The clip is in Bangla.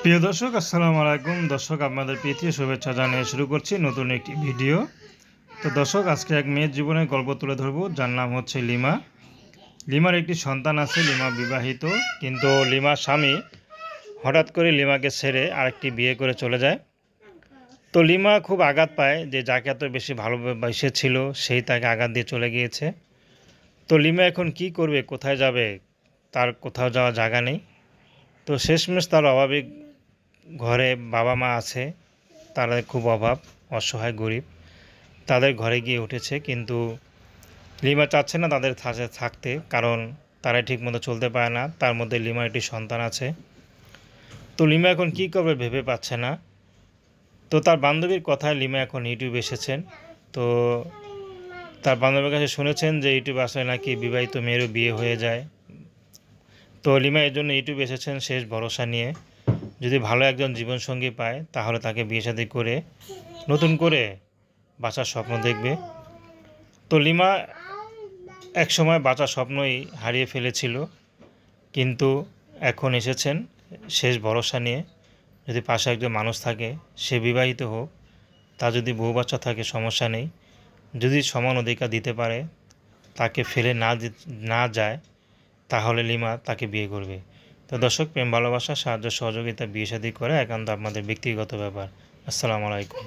প্রিয় দর্শক, আসসালামু আলাইকুম। দর্শক, আপনাদের প্রীতি শুভেচ্ছা জানিয়ে শুরু করছি নতুন একটি ভিডিও। তো দর্শক, আজকে এক মেয়ের জীবনের গল্প তুলে ধরবো, যার নাম হচ্ছে লিমা। লিমার একটি সন্তান আছে। লিমা বিবাহিত, কিন্তু লিমার স্বামী হঠাৎ করে লিমাকে ছেড়ে আরেকটি বিয়ে করে চলে যায়। তো লিমা খুব আঘাত পায় যে যাকে এত বেশি ভালোবেসেছিল সেই তাকে আঘাত দিয়ে চলে গিয়েছে। তো লিমা এখন কি করবে, কোথায় যাবে, তার কোথাও যাওয়ার জায়গা নেই। তো শেষমেশ তার অভাবিক ঘরে বাবা মা আছে, তাদের খুব অভাব, অসহায় গরিব, তাদের ঘরে গিয়ে উঠেছে। কিন্তু লিমা চাচ্ছে না তাদের থাকতে, কারণ তারা ঠিকমতো চলতে পারে না। তার মধ্যে লিমার একটি সন্তান আছে। তো লিমা এখন কী করবে ভেবে পাচ্ছে না। তো তার বান্ধবীর কথায় লিমা এখন ইউটিউবে এসেছেন। তো তার বান্ধবীর কাছে শুনেছেন যে ইউটিউবে আসলে নাকি বিবাহিত মেয়েরও বিয়ে হয়ে যায়। তো লিমা এর জন্য ইউটিউবে এসেছেন শেষ ভরসা নিয়ে। যদি ভালো একজন জীবনসঙ্গী পায় তাহলে তাকে বিয়ে শাদী করে নতুন করে বাঁচার স্বপ্ন দেখবে। তো লিমা একসময় বাঁচার স্বপ্নই হারিয়ে ফেলেছিল, কিন্তু এখন এসেছেন শেষ ভরসা নিয়ে। যদি পাশে একজন মানুষ থাকে, সে বিবাহিত হোক, তার যদি বউ বাচ্চা থাকে সমস্যা নেই, যদি সমান অধিকার দিতে পারে, তাকে ফেলে না যায়, তাহলে লিমা তাকে বিয়ে করবে। তো দর্শক, প্রেম ভালোবাসা সাহায্য সহযোগিতা বিয়ে শাদী করে একান্ত আপনাদের ব্যক্তিগত ব্যাপার। আসসালামু আলাইকুম।